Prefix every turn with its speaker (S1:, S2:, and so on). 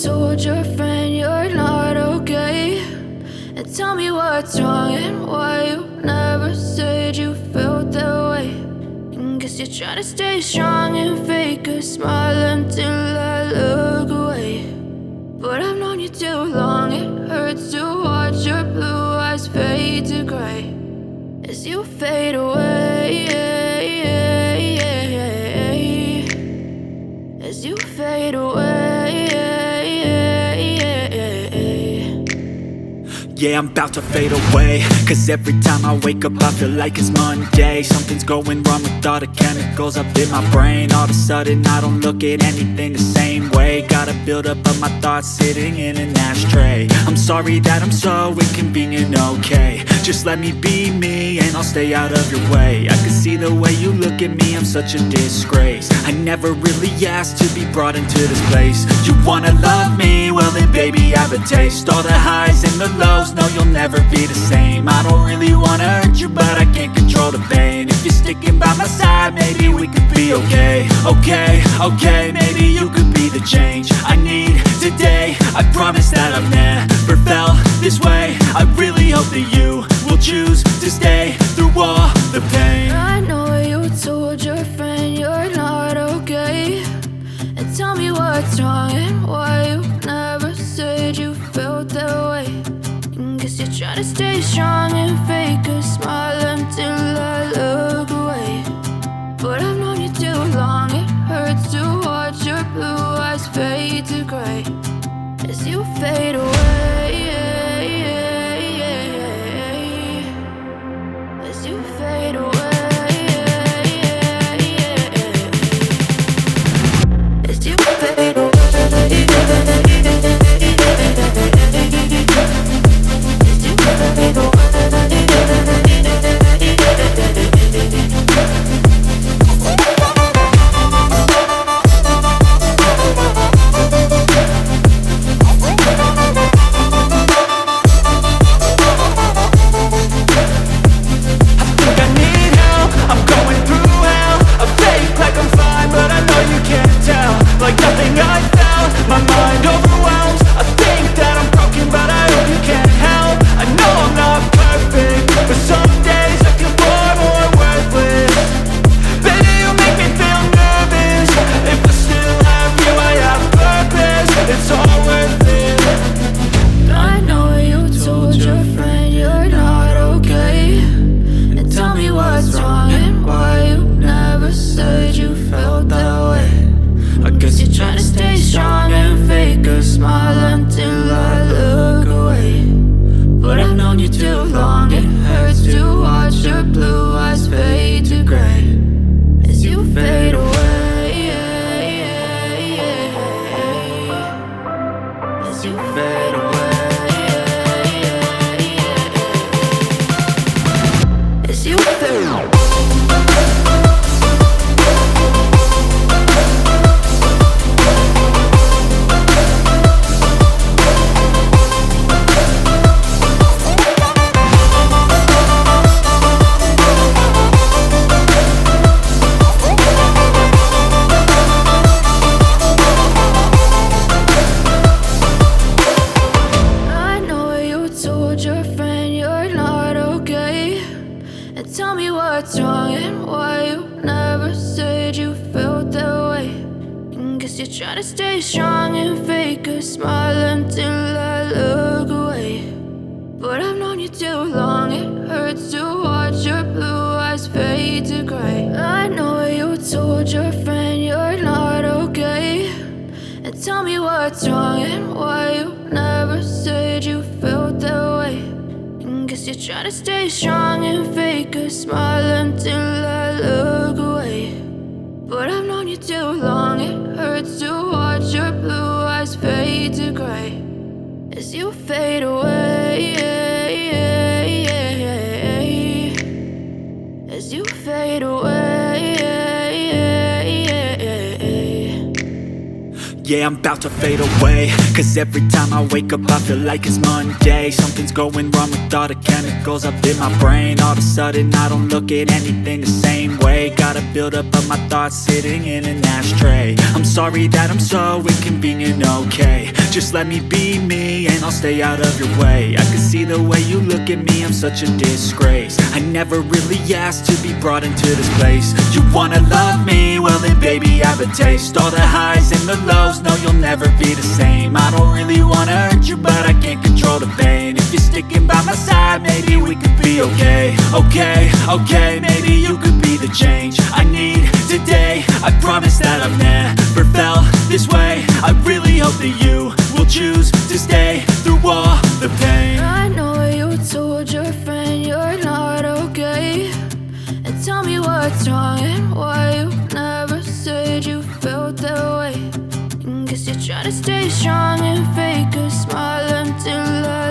S1: told your friend you're not okay, and tell me what's wrong and why you never said you felt that way. And guess you're trying to stay strong and fake a smile until I look away. But I've known you too long, it hurts to watch your blue eyes fade to gray as you fade away, as you fade away.
S2: Yeah, I'm about to fade away, cause every time I wake up I feel like it's Monday. Something's going wrong with all the chemicals up in my brain. All of a sudden I don't look at anything the same way. Gotta build up of my thoughts sitting in an ashtray. I'm sorry that I'm so inconvenient, okay. Just let me be me and I'll stay out of your way. I can see the way you look at me, I'm such a disgrace. I never really asked to be brought into this place. You wanna love me? Well then baby I have a taste. All the highs and the lows, no you'll never be the same. I don't really wanna hurt you but I can't control the pain. If you're sticking by my side maybe we could be okay. Okay, maybe you could be the change I need today. I promise that I've never felt this way. I really hope that you will choose to stay through all the pain.
S1: I know you told your friend you're not okay, and tell me what's wrong and why you never said you felt that way. And guess you're trying to stay strong and fake a smile until I look away. But I've known you too long, it hurts to watch your blue eyes fade to gray as you fade away, as you fade away, as you fade away. Tell me what's wrong and why you never said you felt that way. And guess you're trying to stay strong and fake a smile until I look away. But I've known you too long, it hurts to watch your blue eyes fade to gray. I know you told your friend you're not okay, and tell me what's wrong and why you never said you felt that way. Guess you're trying to stay strong and fake a smile until I look away. But I've known you too long, it hurts to watch your blue eyes fade to gray as you fade away, as you fade away.
S2: Yeah, I'm about to fade away, cause every time I wake up I feel like it's Monday. Something's going wrong with all the chemicals up in my brain. All of a sudden I don't look at anything the same way. Got a buildup of my thoughts sitting in an ashtray. I'm sorry that I'm so inconvenient, okay. Just let me be me and I'll stay out of your way. I can see the way you look at me, I'm such a disgrace. I never really asked to be brought into this place. You wanna love me? Well then baby have a taste. All the highs and the lows, no you'll never be the same. I don't really wanna hurt you but I can't control the pain. If you're sticking by my side maybe we could be okay. Okay, maybe you could be the change I need today. I promise that I've never felt this way. I really hope that you will choose to stay through all the pain.
S1: I know you told your friend you're not okay, and tell me what's wrong and why you never said you felt that way. And guess you're trying to stay strong and fake a smile until I